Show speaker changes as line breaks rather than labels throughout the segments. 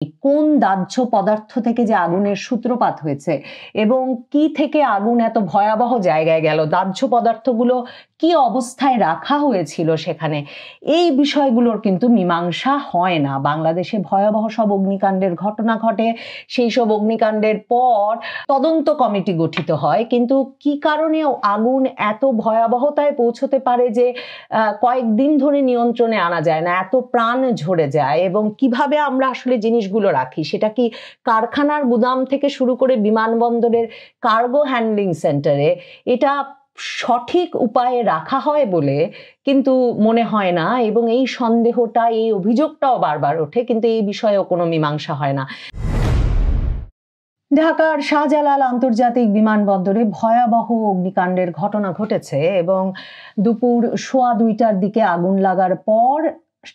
কোন দাহ্য পদার্থ থেকে যে আগুনের সূত্রপাত হয়েছে এবং কি থেকে আগুন এত ভয়াবহ জায়গায় গেল, দাহ্য পদার্থগুলো কি অবস্থায় রাখা হয়েছিল সেখানে, এই বিষয়গুলোর কিন্তু মীমাংসা হয় না। বাংলাদেশে ভয়াবহ সব অগ্নিকাণ্ডের ঘটনা ঘটে, সেই সব অগ্নিকাণ্ডের পর তদন্ত কমিটি গঠিত হয়, কিন্তু কি কারণে আগুন এত ভয়াবহতায় পৌঁছতে পারে যে কয়েকদিন ধরে নিয়ন্ত্রণে আনা যায় না, এত প্রাণ ঝরে যায়, এবং কিভাবে আমরা আসলে জিনিসগুলো রাখি, সেটা কি কারখানার গুদাম থেকে শুরু করে বিমানবন্দরের কার্গো হ্যান্ডলিং সেন্টারে এটা সঠিক উপায়ে রাখা হয় বলে কিন্তু মনে হয় না, এবং এই সন্দেহটা, এই অভিযোগটাও বারবার ওঠে, কিন্তু এই বিষয়েও কোনো মীমাংসা হয় না। ঢাকার শাহজালাল আন্তর্জাতিক বিমানবন্দরে ভয়াবহ অগ্নিকাণ্ডের ঘটনা ঘটেছে এবং দুপুর 1:15টার দিকে আগুন লাগার পর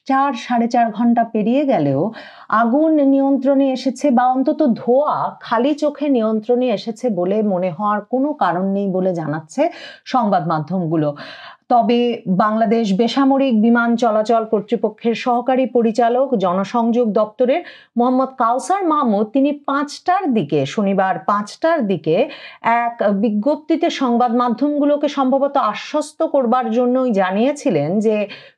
4-4.5 ঘন্টা পেরিয়ে গেলেও আগুন নিয়ন্ত্রণে এসেছে, বা অন্তত ধোঁয়া খালি চোখে নিয়ন্ত্রণে এসেছে বলে মনে হওয়ার কোনো কারণ নেই বলে জানাচ্ছে সংবাদ মাধ্যমগুলো। তবে বাংলাদেশ বেসামরিক বিমান চলাচল কর্তৃপক্ষের সহকারী পরিচালক জনসংযোগ দপ্তরের মোহাম্মদ কাউসার মাহমুদ, তিনি 5টার দিকে, শনিবার 5টার দিকে এক বিজ্ঞপ্তিতে সংবাদ মাধ্যমগুলোকে সম্ভবত আশ্বস্ত করবার জন্যই জানিয়েছিলেন যে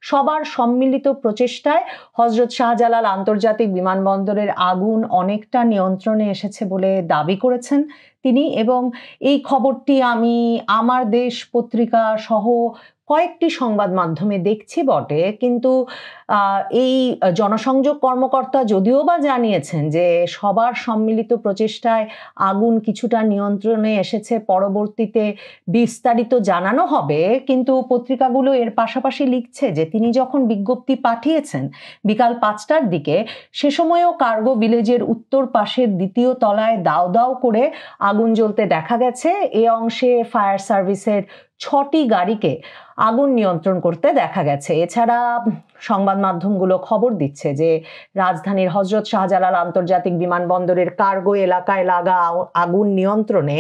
সবার সম্মিলিত প্রচেষ্টায় হযরত শাহজালাল আন্তর্জাতিক বিমানবন্দরের আগুন অনেকটা নিয়ন্ত্রণে এসেছে বলে দাবি করেছেন তিনি। এবং এই খবরটি আমি আমার দেশ পত্রিকা সহ কয়েকটি সংবাদ মাধ্যমে দেখছি বটে, কিন্তু এই জনসংযোগ কর্মকর্তা যদিও বা জানিয়েছেন যে সবার সম্মিলিত প্রচেষ্টায় আগুন কিছুটা নিয়ন্ত্রণে এসেছে, পরবর্তীতে বিস্তারিত জানানো হবে, কিন্তু পত্রিকাগুলো এর পাশাপাশি লিখছে যে তিনি যখন বিজ্ঞপ্তি পাঠিয়েছেন বিকাল 5টার দিকে, সে সময়ও কার্গো ভিলেজের উত্তর পাশের 2য় তলায় দাউ দাউ করে আগুন জ্বলতে দেখা গেছে। এ অংশে ফায়ার সার্ভিসের 6টি গাড়িকে আগুন নিয়ন্ত্রণ করতে দেখা গেছে। এছাড়া সংবাদ মাধ্যমগুলো খবর দিচ্ছে যে রাজধানীর হযরত শাহজালাল আন্তর্জাতিক বিমানবন্দরের কার্গো এলাকায় লাগা আগুন নিয়ন্ত্রণে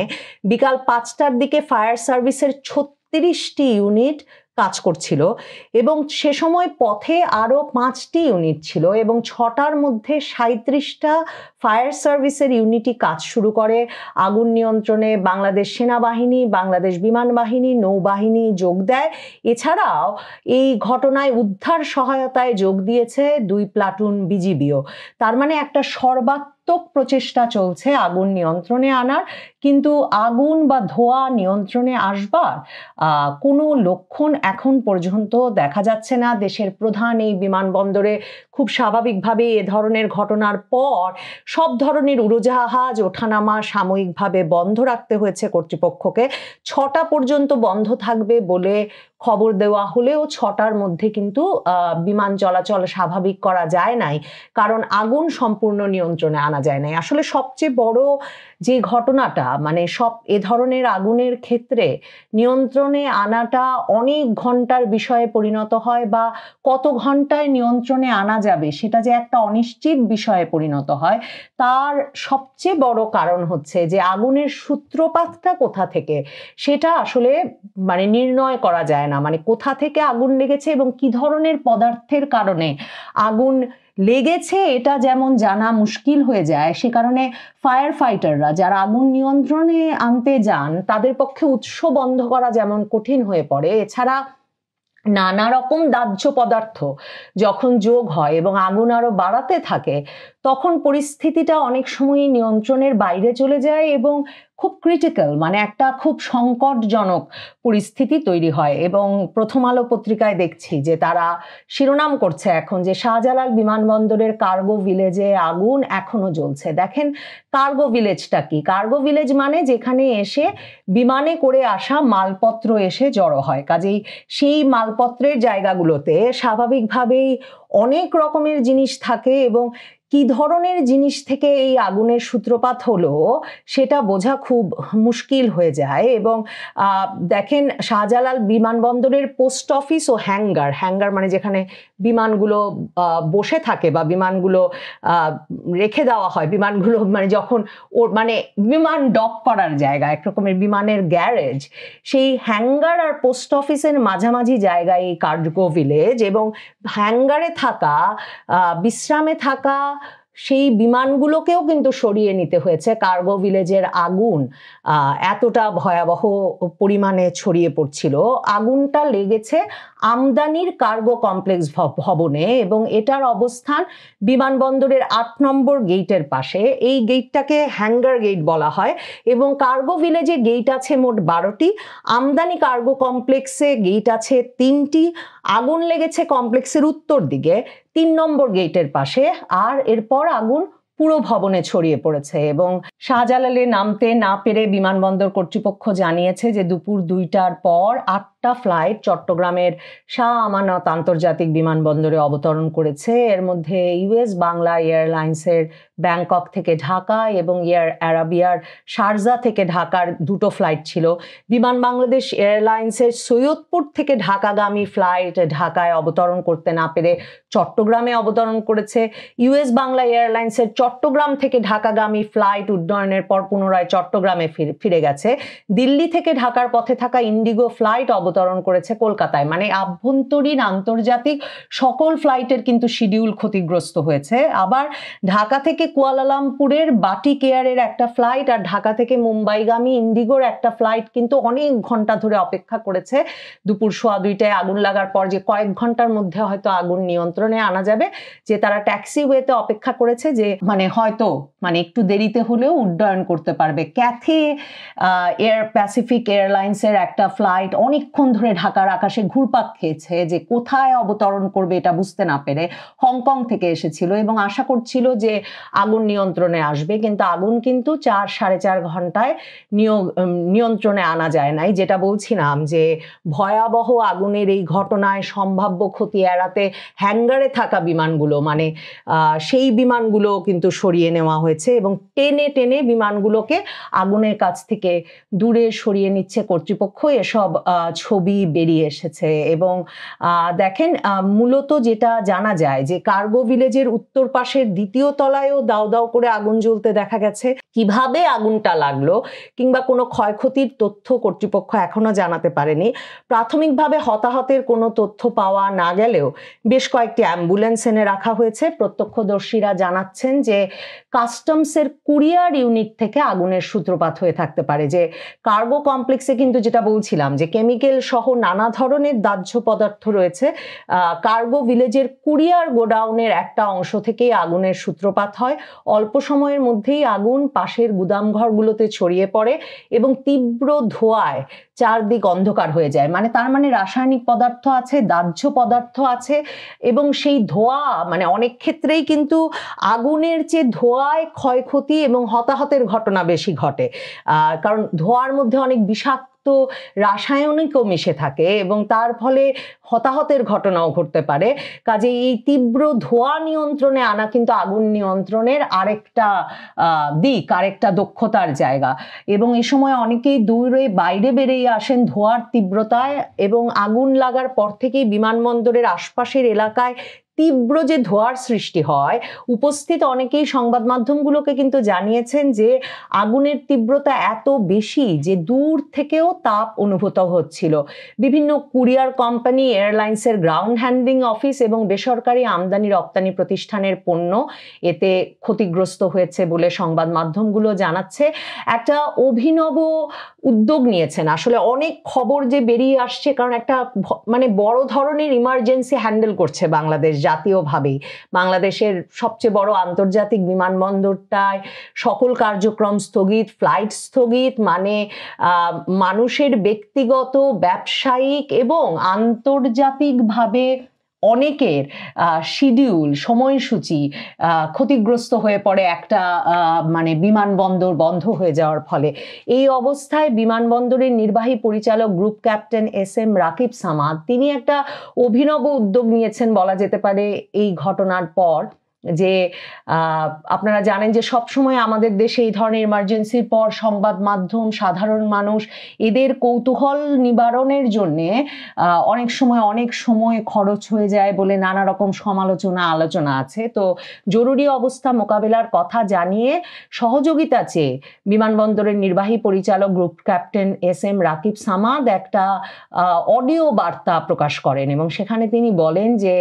বিকাল 5টার দিকে ফায়ার সার্ভিসের 36টি ইউনিট কাজ করছিল, এবং সে সময় পথে আরো 5টি ইউনিট ছিল, এবং 6টার মধ্যে 37টা ফায়ার সার্ভিসের ইউনিটই কাজ শুরু করে। আগুন নিয়ন্ত্রণে বাংলাদেশ সেনাবাহিনী, বাংলাদেশ বিমান বাহিনী, নৌবাহিনী যোগ দেয়। এছাড়াও এই ঘটনায় উদ্ধার সহায়তায় যোগ দিয়েছে 2 প্লাটুন বিজিবিও। তার মানে একটা সর্বাত্মক প্রচেষ্টা চলছে আগুন নিয়ন্ত্রণে আনার, কিন্তু আগুন বা ধোঁয়া নিয়ন্ত্রণে আসবার কোনো লক্ষণ এখন পর্যন্ত দেখা যাচ্ছে না। দেশের প্রধান এই বিমানবন্দরে খুব স্বাভাবিকভাবে এ ধরনের ঘটনার পর সব ধরনের উড়োজাহাজ ওঠানামা সাময়িকভাবে বন্ধ রাখতে হয়েছে কর্তৃপক্ষকে। 6টা পর্যন্ত বন্ধ থাকবে বলে খবর দেওয়া হলেও 6টার মধ্যে কিন্তু বিমান চলাচল স্বাভাবিক করা যায় নাই, কারণ আগুন সম্পূর্ণ নিয়ন্ত্রণে আনা যায় নাই। আসলে সবচেয়ে বড় যে ঘটনাটা, মানে সব এ ধরনের আগুনের ক্ষেত্রে নিয়ন্ত্রণে আনাটা অনেক ঘন্টার বিষয়ে পরিণত হয়, বা কত ঘন্টায় নিয়ন্ত্রণে আনা যাবে সেটা যে একটা অনিশ্চিত বিষয়ে পরিণত হয়, তার সবচেয়ে বড় কারণ হচ্ছে যে আগুনের সূত্রপাতটা কোথা থেকে সেটা আসলে মানে নির্ণয় করা যায় না। মানে কোথা থেকে আগুন লেগেছে এবং কি ধরনের পদার্থের কারণে আগুন লেগেছে এটা যেমন জানা মুশকিল হয়ে যায়, সে কারণে ফায়ার ফাইটাররা যারা আগুন নিয়ন্ত্রণে আনতে যান তাদের পক্ষে উৎস বন্ধ করা যেমন কঠিন হয়ে পড়ে। এছাড়া নানা রকম দাহ্য পদার্থ যখন যোগ হয় এবং আগুন আরো বাড়াতে থাকে, তখন পরিস্থিতিটা অনেক সময় নিয়ন্ত্রণের বাইরে চলে যায় এবং খুব ক্রিটিক্যাল, মানে একটা খুব সংকটজনক পরিস্থিতি তৈরি হয়। এবং প্রথম আলো পত্রিকায় দেখছি যে তারা শিরোনাম করছে এখন যে শাহজালাল বিমানবন্দরের কার্গো ভিলেজে আগুন এখনো জ্বলছে। দেখেন কার্গো ভিলেজটা কি? কার্গো ভিলেজ মানে যেখানে এসে বিমানে করে আসা মালপত্র এসে জড়ো হয়, কাজেই সেই মালপত্রের জায়গাগুলোতে স্বাভাবিকভাবেই অনেক রকমের জিনিস থাকে, এবং কি ধরনের জিনিস থেকে এই আগুনের সূত্রপাত হলো সেটা বোঝা খুব মুশকিল হয়ে যায়। এবং দেখেন শাহজালাল বিমানবন্দরের পোস্ট অফিস ও হ্যাঙ্গার মানে যেখানে বিমানগুলো বসে থাকে বা বিমানগুলো রেখে দেওয়া হয়, বিমানগুলো মানে যখন ওর মানে বিমান ডক করার জায়গা, একরকমের বিমানের গ্যারেজ, সেই হ্যাঙ্গার আর পোস্ট অফিসের মাঝামাঝি জায়গায় এই কার্গো ভিলেজ। এবং হ্যাঙ্গারে থাকা, বিশ্রামে থাকা সেই বিমানগুলোকেও কিন্তু সরিয়ে নিতে হয়েছে। কার্গো ভিলেজের আগুন এতটা ভয়াবহ পরিমাণে ছড়িয়ে পড়ছিল। আগুনটা লেগেছে আমদানির কার্গো কমপ্লেক্স ভবনে এবং এটার অবস্থান বিমানবন্দরের ৮ নম্বর গেটের পাশে। এই গেটটাকে হ্যাঙ্গার গেট বলা হয় এবং কার্গো ভিলেজে গেট আছে মোট ১২টি। আমদানি কার্গো কমপ্লেক্সে গেট আছে ৩টি। আগুন লেগেছে কমপ্লেক্সের উত্তর দিকে ৩ নম্বর গেটের পাশে, আর এরপর আগুন পুরো ভবনে ছড়িয়ে পড়েছে এবং শাহজালালে নামতে না পেরে বিমানবন্দর কর্তৃপক্ষ জানিয়েছে যে দুপুর ২টার পর ৮টা ফ্লাইট চট্টগ্রামের শাহ আমানত আন্তর্জাতিক বিমানবন্দরে অবতরণ করেছে। এর মধ্যে ইউএস বাংলা এয়ারলাইন্সের ব্যাংকক থেকে ঢাকা এবং এয়ার আরাবিয়ার শারজা থেকে ঢাকার 2টো ফ্লাইট ছিল। বিমান বাংলাদেশ এয়ারলাইন্সের সৈয়দপুর থেকে ঢাকাগামী ফ্লাইট ঢাকায় অবতরণ করতে না পেরে চট্টগ্রামে অবতরণ করেছে। ইউএস বাংলা এয়ারলাইন্সের চট্টগ্রাম থেকে ঢাকাগামী ফ্লাইট উড্ডয়নের পর পুনরায় চট্টগ্রামে ফিরে গেছে। দিল্লি থেকে ঢাকার পথে থাকা ইন্ডিগো ফ্লাইট অবতরণ করেছে কলকাতায়। মানে আভ্যন্তরীণ আন্তর্জাতিক সকল ফ্লাইটের কিন্তু শিডিউল ক্ষতিগ্রস্ত হয়েছে। আবার ঢাকা থেকে কুয়ালালামপুরের বাটিক এয়ারের একটা ফ্লাইট আর ঢাকা থেকে মুম্বাইগামী ইন্ডিগোর একটা ফ্লাইট কিন্তু অনেক ঘন্টা ধরে অপেক্ষা করেছে দুপুর 2:15টায় আগুন লাগার পর যে কয়েক ঘন্টার মধ্যে হয়তো আগুন নিয়ন্ত্রণে আনা যাবে, যে তারা ট্যাক্সিওয়েতে অপেক্ষা করেছে যে হয়তো একটু দেরিতে হলেও উড্ডয়ন করতে পারবে। ক্যাথে এয়ার প্যাসিফিক এয়ারলাইন্সের একটা ফ্লাইট অনেকক্ষণ ধরে ঢাকার আকাশে ঘুরপাক খেয়েছে যে কোথায় অবতরণ করবে এটা বুঝতে না পেরে। হংকং থেকে এসেছিল এবং আশা করছিল যে আগুন নিয়ন্ত্রণে আসবে, কিন্তু আগুন কিন্তু 4-4.5 ঘন্টায় নিয়ন্ত্রণে আনা যায় নাই। যেটা বলছিলাম যে ভয়াবহ আগুনের এই ঘটনায় সম্ভাব্য ক্ষতি এড়াতে হ্যাঙ্গারে থাকা বিমানগুলো সেই বিমানগুলো কিন্তু সরিয়ে নেওয়া হয়েছে এবং টেনে টেনে বিমানগুলোকে আগুনের কাছ থেকে দূরে সরিয়ে নিচ্ছে কর্তৃপক্ষ। এসব ছবি বেরিয়ে এসেছে এবং দেখেন মূলত যেটা জানা যায় যে কার্গো ভিলেজের উত্তর পাশের 2য় তলায়ও দাও দাও করে আগুন জ্বলতে দেখা গেছে। কিভাবে আগুনটা লাগলো কিংবা কোনো ক্ষয়ক্ষতির তথ্য কর্তৃপক্ষ এখনো জানাতে পারেনি। প্রাথমিকভাবে হতাহতের কোনো তথ্য পাওয়া না গেলেও বেশ কয়েকটি অ্যাম্বুলেন্স এনে রাখা হয়েছে। প্রত্যক্ষদর্শীরা জানাচ্ছেন যে কাস্টমসের কুরিয়ার ইউনিট থেকে আগুনের সূত্রপাত হয়ে থাকতে পারে। যে কার্গো কমপ্লেক্সে কিন্তু যেটা বলছিলাম যে কেমিক্যাল সহ নানা ধরনের দাহ্য পদার্থ রয়েছে। কার্গো ভিলেজের কুরিয়ার গোডাউনের একটা অংশ থেকেই আগুনের সূত্রপাত হয়। অল্প সময়ের মধ্যেই আগুন পাশের গুদামঘরগুলোতে ছড়িয়ে পড়ে এবং তীব্র ধোঁয়ায় চারদিক অন্ধকার হয়ে যায়। তার রাসায়নিক পদার্থ আছে, দাহ্য পদার্থ আছে এবং সেই ধোঁয়া অনেক ক্ষেত্রেই কিন্তু আগুনের চেয়ে ধোঁয়ায় ক্ষয়ক্ষতি এবং হতাহতের ঘটনা বেশি ঘটে, কারণ ধোঁয়ার মধ্যে অনেক বিষাক্ত রাসায়নিকও মিশে থাকে এবং তার ফলে হতাহতের ঘটনাও ঘটতে পারে। কাজে এই তীব্র ধোঁয়া নিয়ন্ত্রণে আনা কিন্তু আগুন নিয়ন্ত্রণের আরেকটা দিক, আরেকটা দক্ষতার জায়গা। এবং এই সময় অনেকেই দূরে বাইরে বেরিয়ে আসেন ধোঁয়ার তীব্রতায় এবং আগুন লাগার পর থেকেই বিমানবন্দরের আশপাশের এলাকায় তীব্র যে ধোঁয়ার সৃষ্টি হয়, উপস্থিত অনেকেই সংবাদ মাধ্যমগুলোকে কিন্তু জানিয়েছেন যে আগুনের তীব্রতা এত বেশি যে দূর থেকেও তাপ অনুভূত হচ্ছিল। বিভিন্ন কুরিয়ার কোম্পানি, এয়ারলাইন্সের গ্রাউন্ড হ্যান্ডলিং অফিস এবং বেসরকারি আমদানি রপ্তানি প্রতিষ্ঠানের পণ্য এতে ক্ষতিগ্রস্ত হয়েছে বলে সংবাদ মাধ্যমগুলো জানাচ্ছে। একটা অভিনব উদ্যোগ নিয়েছেন আসলে। অনেক খবর যে বেরিয়ে আসছে, কারণ একটা বড় ধরনের ইমার্জেন্সি হ্যান্ডেল করছে বাংলাদেশ জাতীয়ভাবেই। বাংলাদেশের সবচেয়ে বড় আন্তর্জাতিক বিমানবন্দরটায় সকল কার্যক্রম স্থগিত, ফ্লাইট স্থগিত, মানুষের ব্যক্তিগত, ব্যবসায়িক এবং আন্তর্জাতিকভাবে অনেকের শিডিউল, সময়সূচি ক্ষতিগ্রস্ত হয়ে পড়ে একটা বিমানবন্দর বন্ধ হয়ে যাওয়ার ফলে। এই অবস্থায় বিমানবন্দরের নির্বাহী পরিচালক group captain SM. Rakib Samad তিনি একটা অভিনব উদ্যোগ নিয়েছেন বলা যেতে পারে এই ঘটনার পর। যে আপনারা জানেন যে সবসময় আমাদের দেশে এই ধরনের ইমার্জেন্সির পর সংবাদ মাধ্যম, সাধারণ মানুষ এদের কৌতূহল নিবারণের জন্যে অনেক সময় খরচ হয়ে যায় বলে নানা রকম সমালোচনা, আলোচনা আছে। তো জরুরি অবস্থা মোকাবেলার কথা জানিয়ে সহযোগিতা চেয়ে বিমানবন্দরের নির্বাহী পরিচালক group captain SM. Rakib Samad একটা অডিও বার্তা প্রকাশ করেন এবং সেখানে তিনি বলেন যে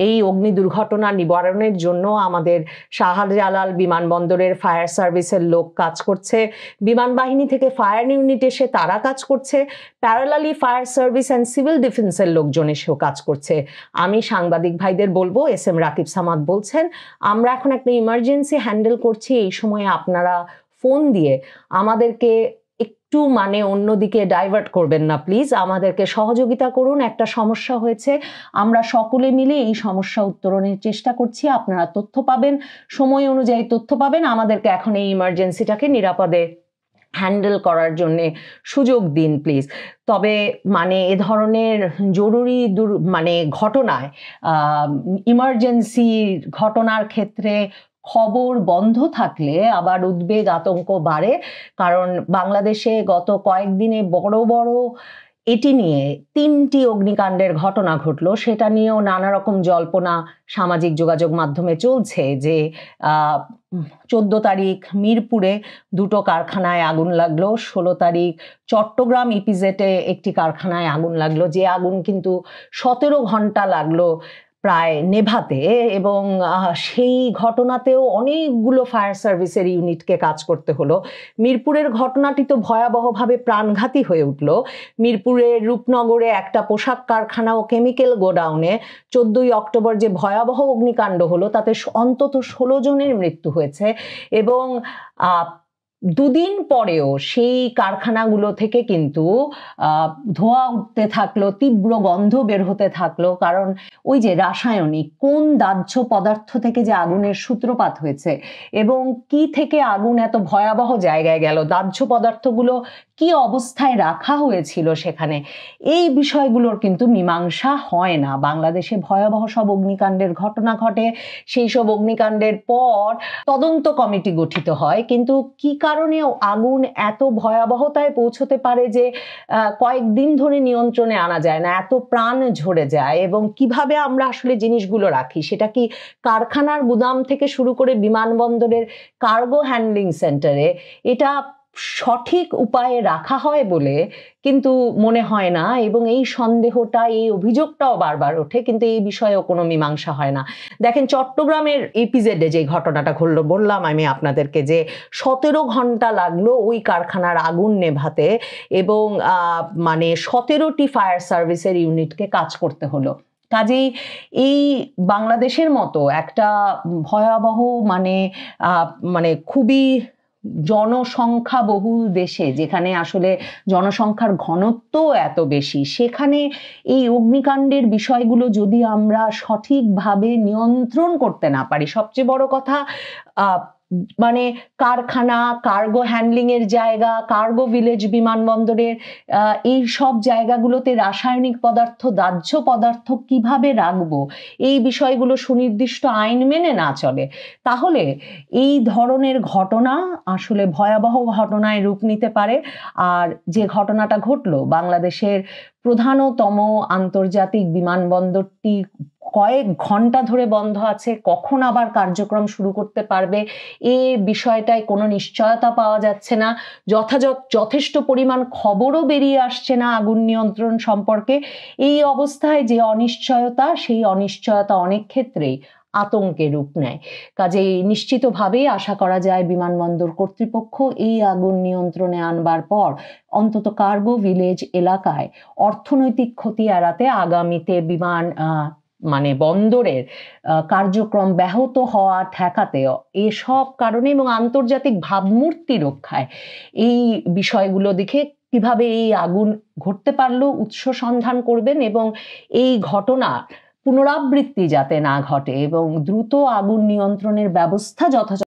এই অগ্নি দুর্ঘটনা নিবারণের জন্য আমাদের শাহজালাল বিমানবন্দরের ফায়ার সার্ভিসের লোক কাজ করছে, বিমান বাহিনী থেকে ফায়ার ইউনিট এসে তারা কাজ করছে, parallelly fire service and civil ডিফেন্সের লোকজন এসেও কাজ করছে। আমি সাংবাদিক ভাইদের বলবো, এস এম রাকিব সামাদ বলছেন, আমরা এখন একটা ইমার্জেন্সি হ্যান্ডেল করছি, এই সময়ে আপনারা ফোন দিয়ে আমাদেরকে একটু অন্যদিকে ডাইভার্ট করবেন না প্লিজ, আমাদেরকে সহযোগিতা করুন, একটা সমস্যা হয়েছে, আমরা সকলে মিলে এই সমস্যা উত্তরণের চেষ্টা করছি, আপনারা তথ্য পাবেন, সময় অনুযায়ী তথ্য পাবেন, আমাদেরকে এখন এই ইমার্জেন্সিটাকে নিরাপদে হ্যান্ডেল করার জন্য সুযোগ দিন প্লিজ। তবে এ ধরনের জরুরি ঘটনায় ইমার্জেন্সি ঘটনার ক্ষেত্রে খবর বন্ধ থাকলে আবার উদ্বেগ আতঙ্ক বাড়ে, কারণ বাংলাদেশে গত কয়েকদিনে বড় বড় এটি নিয়ে 3টি অগ্নিকাণ্ডের ঘটনা ঘটলো, সেটা নিয়েও নানা রকম জল্পনা সামাজিক যোগাযোগ মাধ্যমে চলছে যে 14 তারিখ মিরপুরে 2টো কারখানায় আগুন লাগলো, 16 তারিখ চট্টগ্রাম ইপিজেটে একটি কারখানায় আগুন লাগলো, যে আগুন কিন্তু 17 ঘন্টা লাগলো প্রায় নেভাতে, এবং সেই ঘটনাতেও অনেকগুলো ফায়ার সার্ভিসের ইউনিটকে কাজ করতে হলো। মিরপুরের ঘটনাটি তো ভয়াবহভাবে প্রাণঘাতী হয়ে উঠল। মিরপুরের রূপনগরে একটা পোশাক কারখানা ও কেমিক্যাল গোডাউনে 14ই অক্টোবর যে ভয়াবহ অগ্নিকাণ্ড হলো, তাতে অন্তত 16 জনের মৃত্যু হয়েছে, এবং 2 দিন পরেও সেই কারখানাগুলো থেকে কিন্তু ধোঁয়া উঠতে থাকলো, তীব্র গন্ধ বের হতে থাকলো, কারণ ওই যে রাসায়নিক কোন দাহ্য পদার্থ থেকে যে আগুনের সূত্রপাত হয়েছে এবং কি থেকে আগুন এত ভয়াবহ জায়গায় গেল, দাহ্য পদার্থগুলো কি অবস্থায় রাখা হয়েছিল সেখানে, এই বিষয়গুলোর কিন্তু মীমাংসা হয় না। বাংলাদেশে ভয়াবহ সব অগ্নিকাণ্ডের ঘটনা ঘটে, সেই সব অগ্নিকাণ্ডের পর তদন্ত কমিটি গঠিত হয়, কিন্তু কি কারণে আগুন এত ভয়াবহতায় পৌঁছতে পারে যে কয়েকদিন ধরে নিয়ন্ত্রণে আনা যায় না, এত প্রাণ ঝরে যায়, এবং কিভাবে আমরা আসলে জিনিসগুলো রাখি, সেটা কি কারখানার গুদাম থেকে শুরু করে বিমানবন্দরের কার্গো হ্যান্ডলিং সেন্টারে এটা সঠিক উপায়ে রাখা হয় বলে কিন্তু মনে হয় না, এবং এই সন্দেহটা, এই অভিযোগটাও বারবার ওঠে, কিন্তু এই বিষয়েও কোনো মীমাংসা হয় না। দেখেন, চট্টগ্রামের ইপিজেডে যে ঘটনাটা ঘটলো, বললাম আমি আপনাদেরকে যে 17 ঘন্টা লাগলো ওই কারখানার আগুন নেভাতে, এবং 17টি ফায়ার সার্ভিসের ইউনিটকে কাজ করতে হলো। কাজেই এই বাংলাদেশের মতো একটা ভয়াবহ খুবই জনসংখ্যা বহুল দেশে, যেখানে আসলে জনসংখ্যার ঘনত্ব এত বেশি, সেখানে এই অগ্নিকাণ্ডের বিষয়গুলো যদি আমরা সঠিকভাবে নিয়ন্ত্রণ করতে না পারি, সবচেয়ে বড় কথা কারখানা, কার্গো হ্যান্ডলিং এর জায়গা, কার্গো ভিলেজ বিমানবন্দরের এই সব জায়গাগুলোতে রাসায়নিক পদার্থ, দাহ্য পদার্থ কিভাবে রাখবো, এই বিষয়গুলো সুনির্দিষ্ট আইন মেনে না চলে, তাহলে এই ধরনের ঘটনা আসলে ভয়াবহ ঘটনায় রূপ নিতে পারে। আর যে ঘটনাটা ঘটলো, বাংলাদেশের প্রধানতম আন্তর্জাতিক বিমানবন্দরটি কয়েক ঘন্টা ধরে বন্ধ আছে, কখন আবার কার্যক্রম শুরু করতে পারবে এই বিষয়টায় কোনো নিশ্চয়তা পাওয়া যাচ্ছে না, যথেষ্ট পরিমাণ খবরও বেরিয়ে আসছে না আগুন নিয়ন্ত্রণ সম্পর্কে। এই অবস্থায় যে অনিশ্চয়তা, সেই অনিশ্চয়তা অনেক ক্ষেত্রেই আতঙ্কে রূপ নেয়। কাজেই নিশ্চিতভাবেই আশা করা যায় বিমানবন্দর কর্তৃপক্ষ এই আগুন নিয়ন্ত্রণে আনবার পর অন্তত কার্গো ভিলেজ এলাকায় অর্থনৈতিক ক্ষতি এড়াতে আগামীতে বন্দরের কার্যক্রম ব্যাহত হওয়া ঠেকাতে, এসব কারণে এবং আন্তর্জাতিক ভাবমূর্তি রক্ষায় এই বিষয়গুলো দেখে কিভাবে এই আগুন ঘটতে পারলো উৎস সন্ধান করবেন, এবং এই ঘটনা পুনরাবৃত্তি যাতে না ঘটে এবং দ্রুত আগুন নিয়ন্ত্রণের ব্যবস্থা যথাযথ